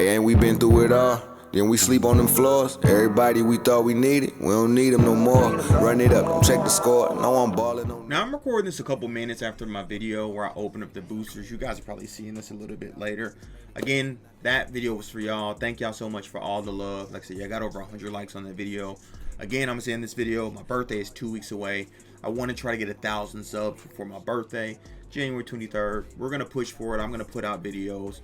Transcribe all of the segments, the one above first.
Hey, ain't we been through it all? Then we sleep on them floors. Everybody we thought we needed, we don't need them no more. Run it up, don't check the score. No, I'm balling on. Now I'm recording this a couple minutes after my video where I open up the boosters. You guys are probably seeing this a little bit later. Again, that video was for y'all. Thank y'all so much for all the love. Like I said, I got over 100 likes on that video. Again, I'm gonna say in this video, my birthday is 2 weeks away. I want to try to get 1,000 subs before my birthday, January 23rd. We're gonna push for it. I'm gonna put out videos,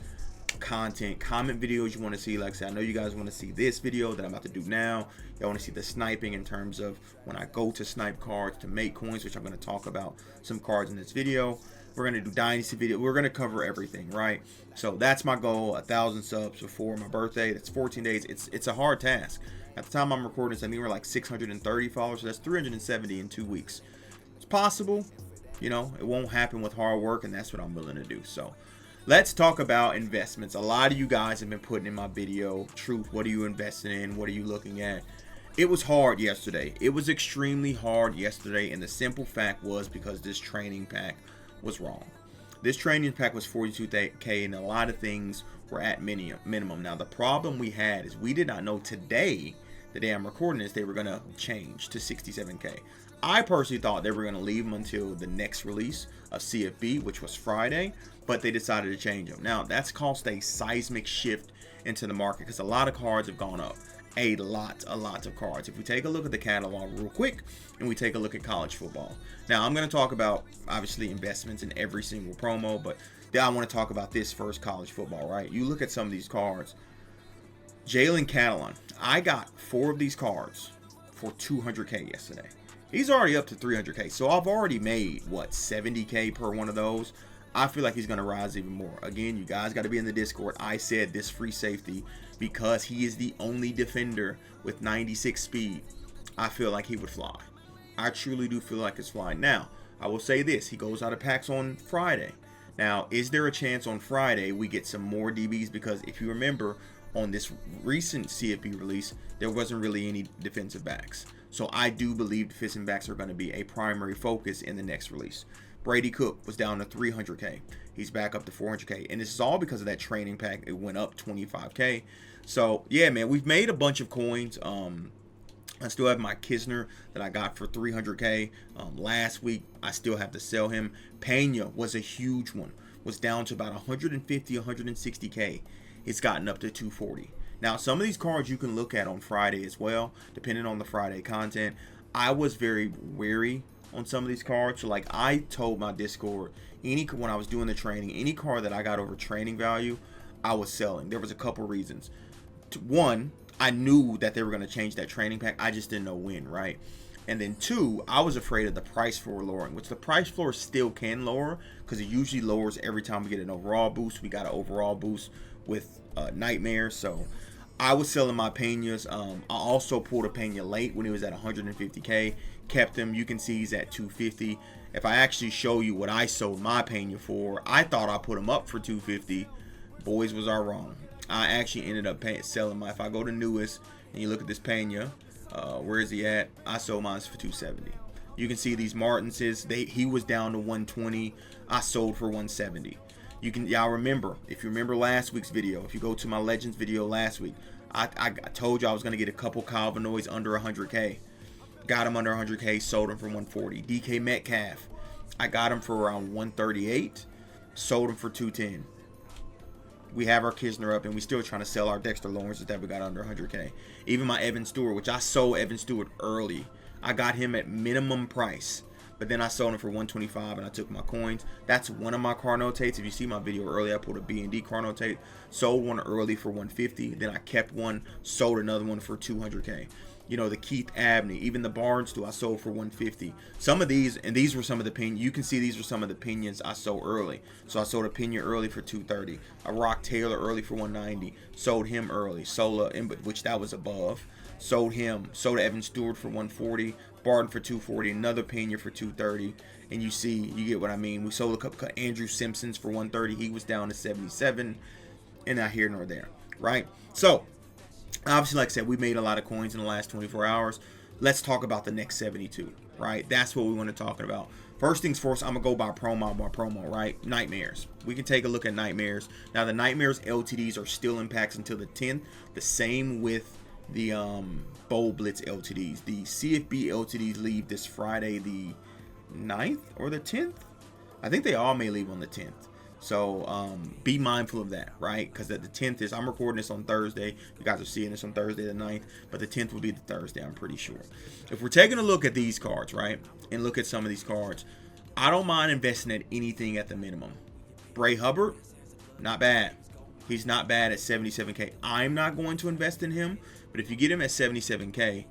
content, comment videos you want to see. Like I said, I know you guys want to see this video that I'm about to do now. Y'all want to see the sniping in terms of when I go to snipe cards to make coins, which I'm going to talk about some cards in this video. We're going to do dynasty video. We're going to cover everything, right? So that's my goal, 1,000 subs before my birthday. That's 14 days. It's a hard task. At the time I'm recording this, I think we're like 630 followers, so that's 370 in 2 weeks. It's possible, you know, it won't happen with hard work, and that's what I'm willing to do. So let's talk about investments. A lot of you guys have been putting in my video, Truth, what are you investing in? What are you looking at? It was hard yesterday. It was extremely hard yesterday, and the simple fact was because this training pack was wrong. This training pack was 42K, and a lot of things were at minimum. Now, the problem we had is we did not know today, the day I'm recording this, they were going to change to 67K. I personally thought they were going to leave them until the next release of CFB, which was Friday, but they decided to change them. Now, that's caused a seismic shift into the market because a lot of cards have gone up. A lot of cards. If we take a look at the catalog real quick and we take a look at college football. Now, I'm going to talk about, obviously, investments in every single promo, but then I want to talk about this first, college football, right? You look at some of these cards. Jalen Catalon. I got 4 of these cards for 200K yesterday. He's already up to 300K. So I've already made, what, 70K per one of those. I feel like he's going to rise even more. Again, you guys got to be in the Discord. I said this free safety because he is the only defender with 96 speed. I feel like he would fly. I truly do feel like it's flying. Now, I will say this. He goes out of packs on Friday. Now, is there a chance on Friday we get some more DBs? Because if you remember, on this recent CFB release, there wasn't really any defensive backs. So I do believe defensive backs are going to be a primary focus in the next release. Brady Cook was down to 300K. He's back up to 400K. And this is all because of that training pack. It went up 25K. So, yeah, man, we've made a bunch of coins. I still have my Kisner that I got for 300K last week. I still have to sell him. Pena was a huge one. Was down to about 150, 160K. It's gotten up to 240. Now, some of these cards you can look at on Friday as well, depending on the Friday content. I was very wary on some of these cards. So, like, I told my Discord, when I was doing the training, any card that I got over training value, I was selling. There was a couple reasons. One, I knew that they were going to change that training pack. I just didn't know when, right? And then 2, I was afraid of the price floor lowering, which the price floor still can lower because it usually lowers every time we get an overall boost. We got an overall boost with Nightmare. So I was selling my Penas. I also pulled a Pena late when he was at 150K. Kept him. You can see he's at 250. If I actually show you what I sold my Pena for, I thought I put him up for 250. Boys, was I wrong. I actually ended up selling my. If I go to newest and you look at this Pena, where is he at? I sold mine for 270. You can see these Martinses. He was down to 120. I sold for 170. Y'all remember, if you remember last week's video, if you go to my Legends video last week, I told you I was going to get a couple Calvinoids under 100K. Got him under 100K, sold him for 140. DK Metcalf, I got him for around 138, sold him for 210. We have our Kisner up, and we still trying to sell our Dexter Lawrence that we got under 100K. Even my Evan Stewart, which I sold Evan Stewart early. I got him at minimum price. But then I sold him for 125 and I took my coins. That's one of my car notates. If you see my video earlier, I pulled a B&D car notate. Sold one early for 150. Then I kept one, sold another one for 200K. You know, the Keith Abney, even the Barnes, I sold for 150. Some of these, and these were some of the Pena. You can see these were some of the Penas I sold early. So I sold a Pena early for 230. A Rock Taylor early for 190. Sold him early. Sola, which that was above. Sold him. Sold Evan Stewart for 140. Barton for 240. Another Pena for 230. And you see, you get what I mean. We sold a couple Andrew Simpsons for 130. He was down to 77. And not here nor there, right? So obviously, like I said, we made a lot of coins in the last 24 hours. Let's talk about the next 72, right? That's what we want to talk about. First things first, I'm going to go by promo, right? Nightmares. We can take a look at Nightmares. Now, the Nightmares LTDs are still in packs until the 10th. The same with the Bold Blitz LTDs. The CFB LTDs leave this Friday the 9th or the 10th. I think they all may leave on the 10th. So be mindful of that, right? Because the 10th is, I'm recording this on Thursday. You guys are seeing this on Thursday the 9th, but the 10th will be the Thursday, I'm pretty sure. If we're taking a look at these cards, right, and look at some of these cards, I don't mind investing at anything at the minimum. Bray Hubbard, not bad. He's not bad at 77K. I'm not going to invest in him, but if you get him at 77K,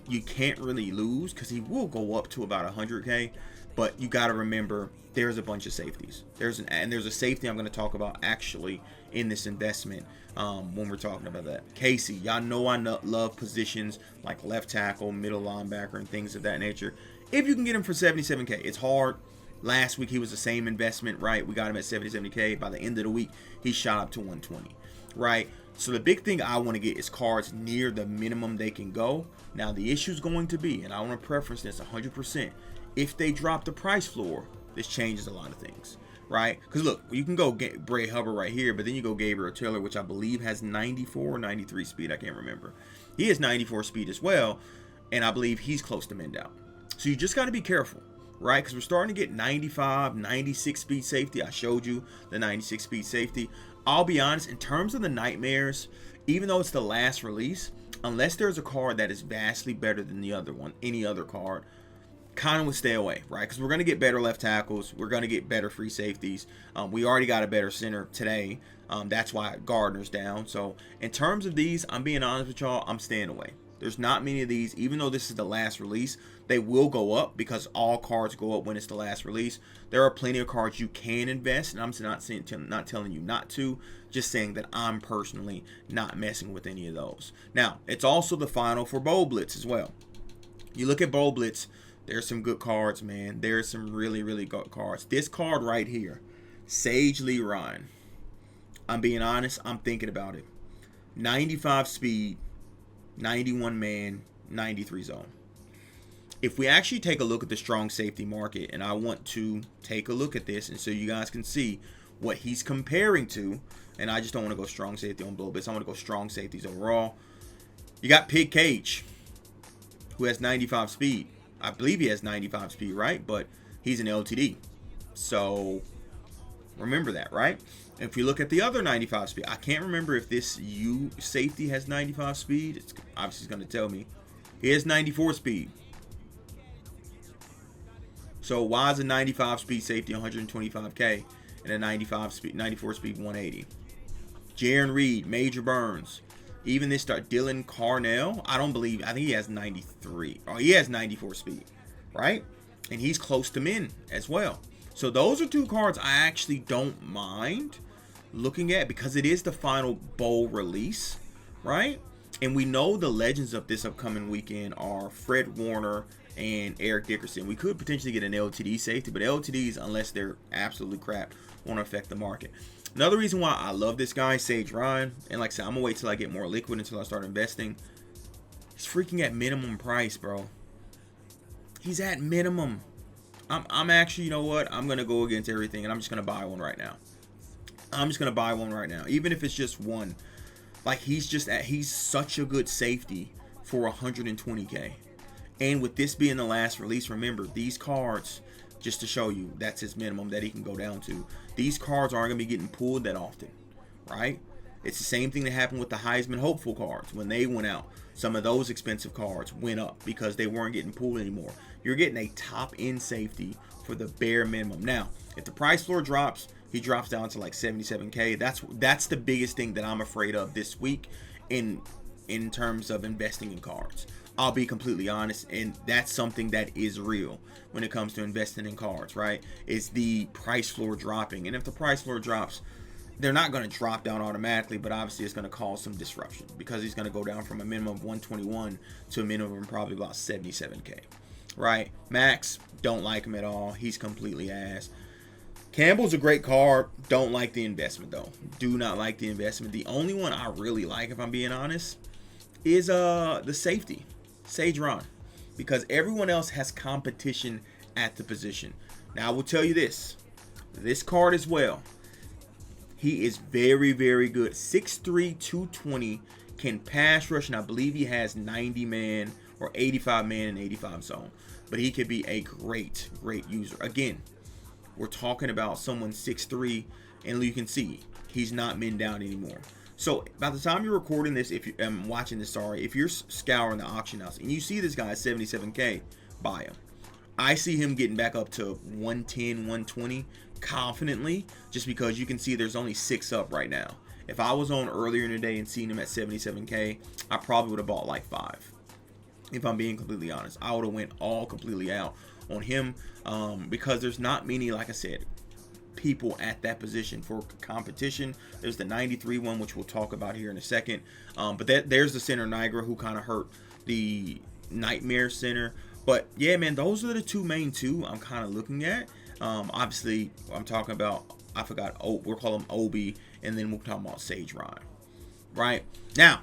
you can't really lose because he will go up to about 100K. But you got to remember, there's a bunch of safeties. There's a safety I'm going to talk about actually in this investment when we're talking about that. Casey, y'all know I love positions like left tackle, middle linebacker, and things of that nature. If you can get him for 77K, it's hard. Last week he was the same investment, right? We got him at 77K. By the end of the week, he shot up to 120, right? So the big thing I want to get is cards near the minimum they can go. Now the issue is going to be, and I want to preference this 100%, if they drop the price floor, this changes a lot of things, right? Because look, you can go get Bray Hubbard right here, but then you go Gabriel Taylor, which I believe has 94 or 93 speed. I can't remember. He has 94 speed as well, and I believe he's close to mend out. So you just got to be careful, right? Because we're starting to get 95, 96 speed safety. I showed you the 96 speed safety. I'll be honest, in terms of the Nightmares, even though it's the last release, unless there's a card that is vastly better than the other one, any other card, kind of would stay away, right? Because we're going to get better left tackles. We're going to get better free safeties. We already got a better center today. That's why Gardner's down. So in terms of these, I'm being honest with y'all, I'm staying away. There's not many of these, even though this is the last release. They will go up because all cards go up when it's the last release. There are plenty of cards you can invest, and I'm not telling you not to, just saying that I'm personally not messing with any of those. Now, it's also the final for Bold Blitz as well. You look at Bold Blitz, there's some good cards, man. There's some really, really good cards. This card right here, Sage Lee Ryan. I'm being honest, I'm thinking about it. 95 speed, 91 man, 93 zone. If we actually take a look at the strong safety market, and I want to take a look at this and so you guys can see what he's comparing to, and I just don't want to go strong safety on Bold Blitz. I want to go strong safeties overall. You got Pig Cage, who has 95 speed. I believe he has 95 speed, right? But he's an LTD. So remember that, right? If you look at the other 95 speed, I can't remember if this U safety has 95 speed. It's obviously going to tell me. He has 94 speed. So why is a 95 speed safety 125K and a 94 speed 180? Jaron Reed, Major Burns. Even this start Dylan Carnell, I think he has 93. Oh, he has 94 speed, right? And he's close to min as well. So those are two cards I actually don't mind looking at because it is the final bowl release, right? And we know the legends of this upcoming weekend are Fred Warner and Eric Dickerson. We could potentially get an LTD safety, but LTDs, unless they're absolutely crap, won't affect the market. Another reason why I love this guy, Sage Ryan, and like I said, I'm going to wait till I get more liquid until I start investing. He's freaking at minimum price, bro. He's at minimum. I'm actually, you know what? I'm going to go against everything, and I'm just going to buy one right now. Even if it's just one. Like, he's such a good safety for 120K. And with this being the last release, remember, these cards, just to show you, that's his minimum that he can go down to. These cards aren't going to be getting pulled that often, right? It's the same thing that happened with the Heisman Hopeful cards. When they went out, some of those expensive cards went up because they weren't getting pulled anymore. You're getting a top-end safety for the bare minimum. Now, if the price floor drops, he drops down to like 77K. That's the biggest thing that I'm afraid of this week in terms of investing in cards. I'll be completely honest, and that's something that is real when it comes to investing in cards, right? Is the price floor dropping. And if the price floor drops, they're not going to drop down automatically, but obviously it's going to cause some disruption because he's going to go down from a minimum of 121 to a minimum of probably about 77K, right? Max, don't like him at all. He's completely ass. Campbell's a great card. Don't like the investment, though. Do not like the investment. The only one I really like, if I'm being honest, is the safety. Sage Ron, because everyone else has competition at the position. Now, I will tell you this card as well. He is very, very good. 6'3", 220, can pass rush, and I believe he has 90 man or 85 man and 85 zone. But he could be a great, great user. Again, we're talking about someone 6'3", and you can see he's not men down anymore. So by the time you're recording this, if you're watching this, if you're scouring the auction house and you see this guy at 77K, buy him. I see him getting back up to 110, 120 confidently, just because you can see there's only 6 up right now. If I was on earlier in the day and seen him at 77K, I probably would have bought like 5. If I'm being completely honest, I would have went all completely out on him, because there's not many, like I said, people at that position for competition. There's the 93 one, which we'll talk about here in a second, but there's the center Niagara, who kind of hurt the Nightmare center. But yeah, man, those are the two main I'm kind of looking at. Obviously, I'm talking about, I forgot, we'll call him Obi, and then we'll talk about Sage Ryan. Right now,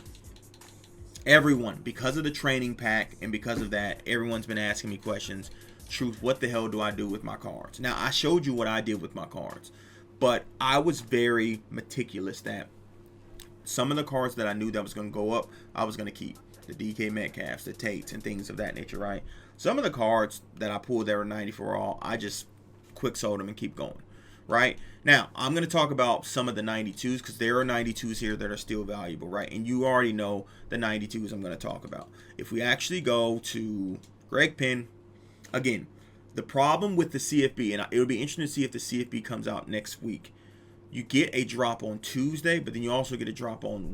everyone, because of the training pack and because of that, everyone's been asking me questions. Truth, what the hell do I do with my cards? Now, I showed you what I did with my cards, but I was very meticulous that some of the cards that I knew that was going to go up, I was going to keep. The DK Metcalfs, the Tates, and things of that nature, right? Some of the cards that I pulled that were 94 all, I just quick sold them and keep going, right? Now, I'm going to talk about some of the 92s, because there are 92s here that are still valuable, right? And you already know the 92s I'm going to talk about. If we actually go to Greg Penn, again, the problem with the CFB, and it would be interesting to see if the CFB comes out next week. You get a drop on Tuesday, but then you also get a drop on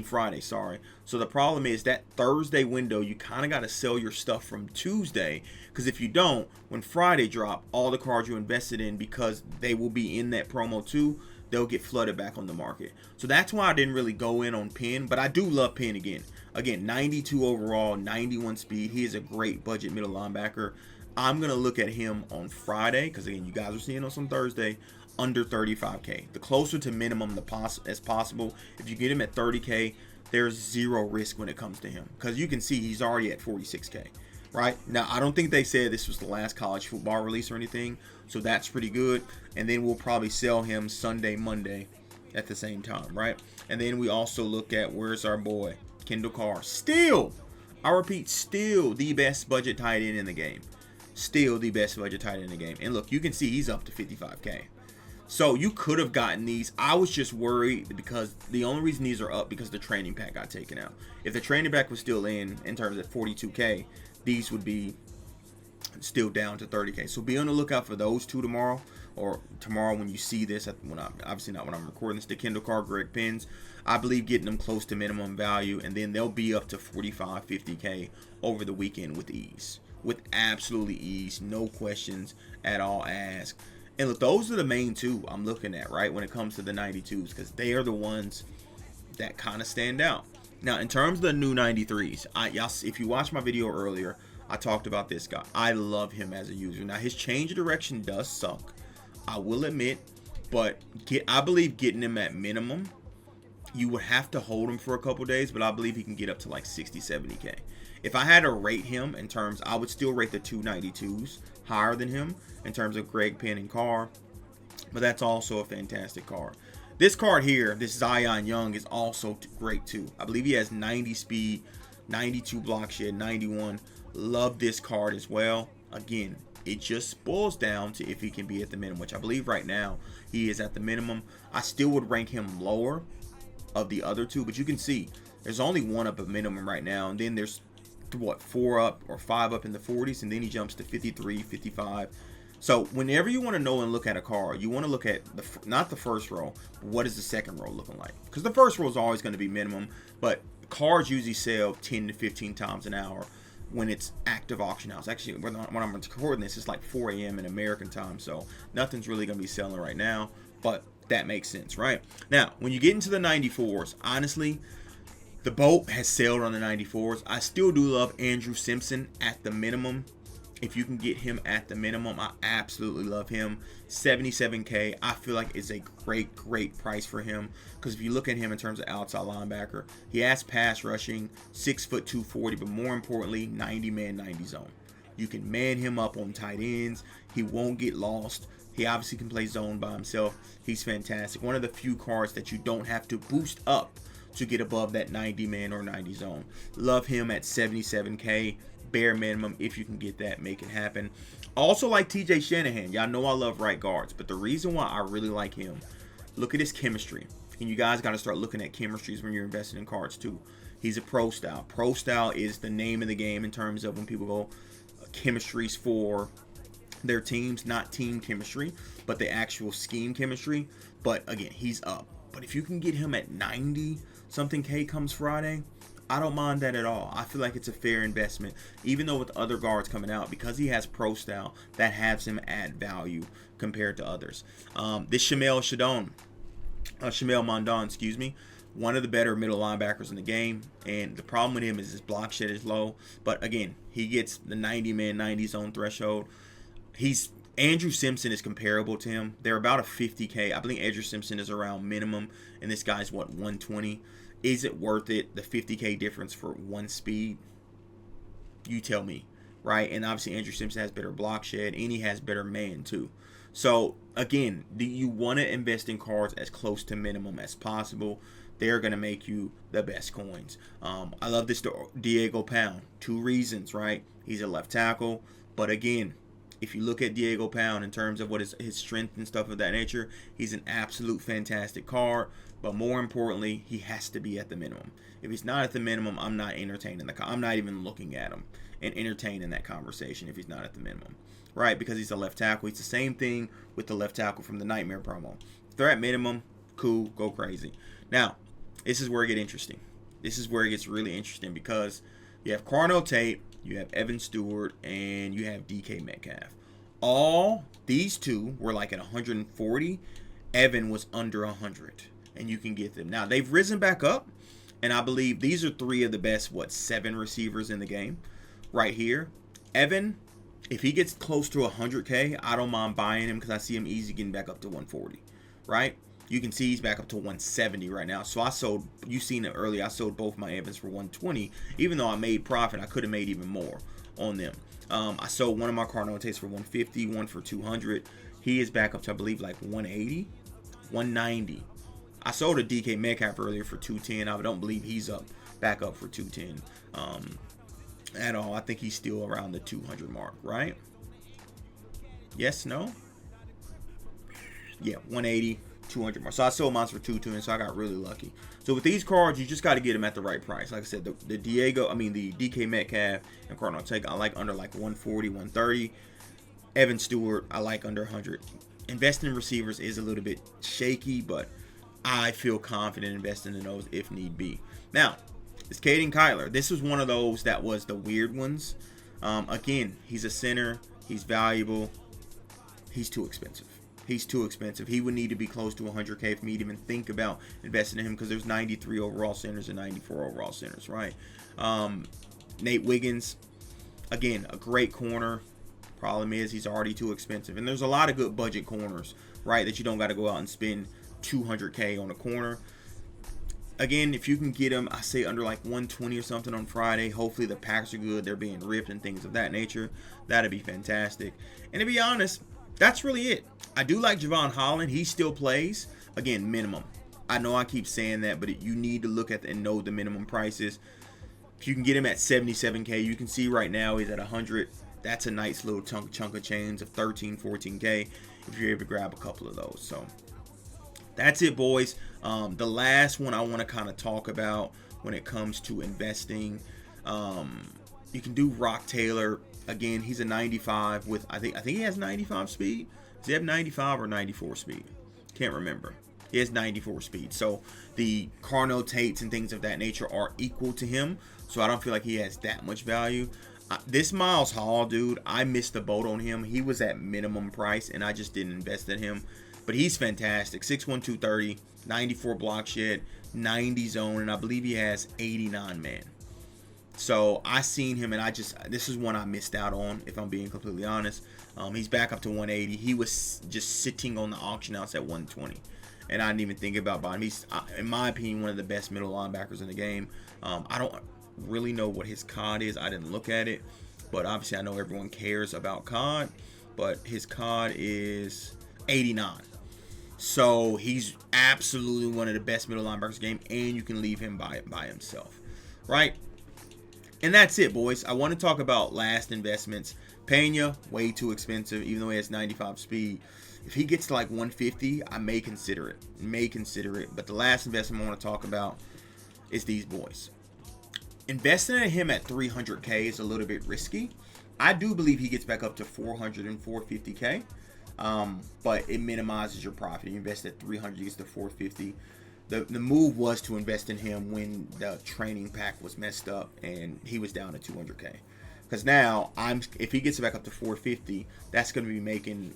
Friday, sorry. So the problem is that Thursday window, you kind of got to sell your stuff from Tuesday, because if you don't, when Friday drop, all the cards you invested in, because they will be in that promo too, they'll get flooded back on the market. So that's why I didn't really go in on Penn, but I do love Penn again. Again, 92 overall, 91 speed. He is a great budget middle linebacker. I'm going to look at him on Friday, because again, you guys are seeing us on Thursday, under 35K. The closer to minimum as possible. If you get him at 30K, there's zero risk when it comes to him, because you can see he's already at 46K. Right now, I don't think they said this was the last college football release or anything, so that's pretty good. And then we'll probably sell him Sunday, Monday at the same time, right? And then we also look at, where's our boy Kendall Carr? Still, I repeat, still the best budget tight end in the game. Still the best budget tight end in the game. And look, you can see he's up to 55K. So you could have gotten these. I was just worried, because the only reason these are up because the training pack got taken out. If the training pack was still in terms of 42K, these would be still down to 30K. So be on the lookout for those two tomorrow, or tomorrow when you see this. Obviously not when I'm recording this. The Kendall Carr, Greg Penns, I believe getting them close to minimum value, and then they'll be up to 45, 50K over the weekend with ease, with absolutely ease, no questions at all asked. And look, those are the main two I'm looking at, right, when it comes to the 92s, because they are the ones that kind of stand out. Now, in terms of the new 93s, if you watched my video earlier, I talked about this guy. I love him as a user. Now, his change of direction does suck, I will admit, but I believe getting him at minimum, you would have to hold him for a couple days, but I believe he can get up to like 60, 70K. If I had to rate him in terms, I would still rate the 292s higher than him in terms of Greg Penn and Carr, but that's also a fantastic card. This card here, this Zion Young, is also great too. I believe he has 90 speed, 92 block shed, 91. Love this card as well. Again, it just boils down to if he can be at the minimum, which I believe right now he is at the minimum. I still would rank him lower of the other two, but you can see there's only one up at minimum right now, and then there's 4 up or 5 up in the 40s, and then he jumps to 53, 55. So whenever you want to know and look at a card, you want to look at not the first row, but what is the second row looking like? Because the first row is always going to be minimum, but cards usually sell 10 to 15 times an hour when it's active auction house. Actually, when I'm recording this, it's like 4 a.m. in American time, so nothing's really going to be selling right now, but that makes sense, right? Now, when you get into the 94s, honestly, the boat has sailed on the 94s. I still do love Andrew Simpson at the minimum. If you can get him at the minimum, I absolutely love him. 77K, I feel like it's a great, great price for him. Because if you look at him in terms of outside linebacker, he has pass rushing, 6'2", 240, but more importantly, 90 man, 90 zone. You can man him up on tight ends. He won't get lost. He obviously can play zone by himself. He's fantastic. One of the few cards that you don't have to boost up to get above that 90 man or 90 zone. Love him at 77K. Bare minimum. If you can get that, make it happen. Also like TJ Shanahan. Y'all know I love right guards, but the reason why I really like him, look at his chemistry. And you guys got to start looking at chemistries when you're investing in cards too. He's a pro style. Pro style is the name of the game in terms of when people go chemistries for their teams, not team chemistry, but the actual scheme chemistry. But again, he's up. But if you can get him at 90 something K comes Friday, I don't mind that at all. I feel like it's a fair investment, even though with other guards coming out, because he has pro style, that has him add value compared to others. This Shamel Mondon, excuse me, one of the better middle linebackers in the game, and the problem with him is his block shed is low. But again, he gets the 90 man, 90 zone threshold. Andrew Simpson is comparable to him. They're about a 50K. I believe Andrew Simpson is around minimum, and this guy's what, 120. Is it worth it? The 50K difference for one speed? You tell me, right? And obviously Andrew Simpson has better block shed, and he has better man too. So again, do you want to invest in cards as close to minimum as possible? They're going to make you the best coins. I love this Diego Pound. 2 reasons, right? He's a left tackle, but again, if you look at Diego Pound in terms of what his strength and stuff of that nature, he's an absolute fantastic card. But more importantly, he has to be at the minimum. If he's not at the minimum, I'm not entertaining I'm not even looking at him and entertaining that conversation if he's not at the minimum, right? Because he's a left tackle. He's the same thing with the left tackle from the Nightmare promo. If they're at minimum, cool, go crazy. Now, this is where it gets interesting. This is where it gets really interesting because you have Carnell Tate, you have Evan Stewart, and you have DK Metcalf. All these two were like at 140. Evan was under 100, and you can get them. Now, they've risen back up, and I believe these are 3 of the best, 7 receivers in the game right here. Evan, if he gets close to 100K, I don't mind buying him because I see him easy getting back up to 140, right? You can see he's back up to 170 right now. So I sold, you seen it earlier, I sold both my Evans for 120. Even though I made profit, I could have made even more on them. I sold one of my Carnell Tates for 150, one for 200. He is back up to, I believe, like 180, 190. I sold a DK Metcalf earlier for 210. I don't believe he's back up for 210 at all. I think he's still around the 200 mark, right? Yes, no? Yeah, 180. 200 more. So I sold mine for 220, so I got really lucky. So with these cards, you just got to get them at the right price. Like I said, the DK Metcalf and Carnell Tate, I like under like 140, 130. Evan Stewart, I like under 100. Investing in receivers is a little bit shaky, but I feel confident investing in those if need be. Now, it's Caden Kyler. This was one of those that was the weird ones. Again, he's a center. He's valuable. He's too expensive. He's too expensive. He would need to be close to 100K for me to even think about investing in him because there's 93 overall centers and 94 overall centers, right? Nate Wiggins, again, a great corner. Problem is he's already too expensive. And there's a lot of good budget corners, right, that you don't got to go out and spend 200K on a corner. Again, if you can get him, I say under like 120 or something on Friday. Hopefully the packs are good. They're being ripped and things of that nature. That'd be fantastic. And to be honest, that's really it. I do like Javon Holland. He still plays. Again, minimum. I know I keep saying that, but you need to look at and know the minimum prices. If you can get him at 77K, you can see right now he's at 100. That's a nice little chunk of change of 13, 14K if you're able to grab a couple of those. So that's it, boys. The last one I want to kind of talk about when it comes to investing, you can do Rock Taylor. Again, he's a 95 with, I think he has 95 speed. Does he have 95 or 94 speed? Can't remember. He has 94 speed. So the Carnell Tates and things of that nature are equal to him. So I don't feel like he has that much value. This Miles Hall, dude, I missed the boat on him. He was at minimum price, and I just didn't invest in him. But he's fantastic. 6'1", 230, 94 block shed, 90 zone, and I believe he has 89 man. So I seen him, and this is one I missed out on, if I'm being completely honest. He's back up to 180. He was just sitting on the auction house at 120, and I didn't even think about buying him. He's, in my opinion, one of the best middle linebackers in the game. I don't really know what his COD is. I didn't look at it, but obviously I know everyone cares about COD, but his COD is 89. So he's absolutely one of the best middle linebackers in the game, and you can leave him by himself, right? And that's it, boys. I want to talk about last investments. Pena, way too expensive, even though he has 95 speed. If he gets to like 150, I may consider it. But the last investment I want to talk about is these boys. Investing in him at 300K is a little bit risky. I do believe he gets back up to 400 and 450K. But it minimizes your profit. You invest at 300, you get to 450. The move was to invest in him when the training pack was messed up and he was down to 200K. Because now if he gets back up to 450, that's going to be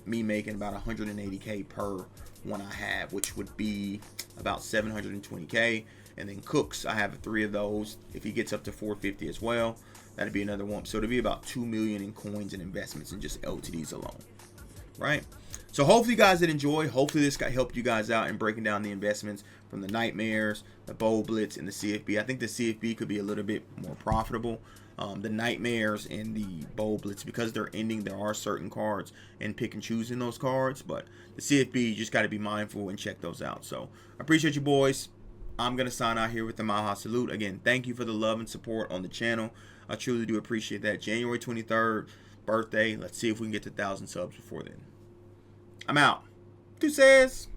me making about 180K per one I have, which would be about 720K. And then Cooks, I have 3 of those. If he gets up to 450 as well, that'd be another one. So it'll be about 2 million in coins and investments and just LTDs alone. Right? So hopefully you guys did enjoy. Hopefully this helped you guys out in breaking down the investments from the Nightmares, the Bold Blitz, and the CFB. I think the CFB could be a little bit more profitable. The Nightmares and the Bold Blitz, because they're ending, there are certain cards and pick and choosing those cards. But the CFB, you just got to be mindful and check those out. So I appreciate you, boys. I'm going to sign out here with the Maha Salute. Again, thank you for the love and support on the channel. I truly do appreciate that. January 23rd, birthday. Let's see if we can get to 1,000 subs before then. I'm out. Deuces.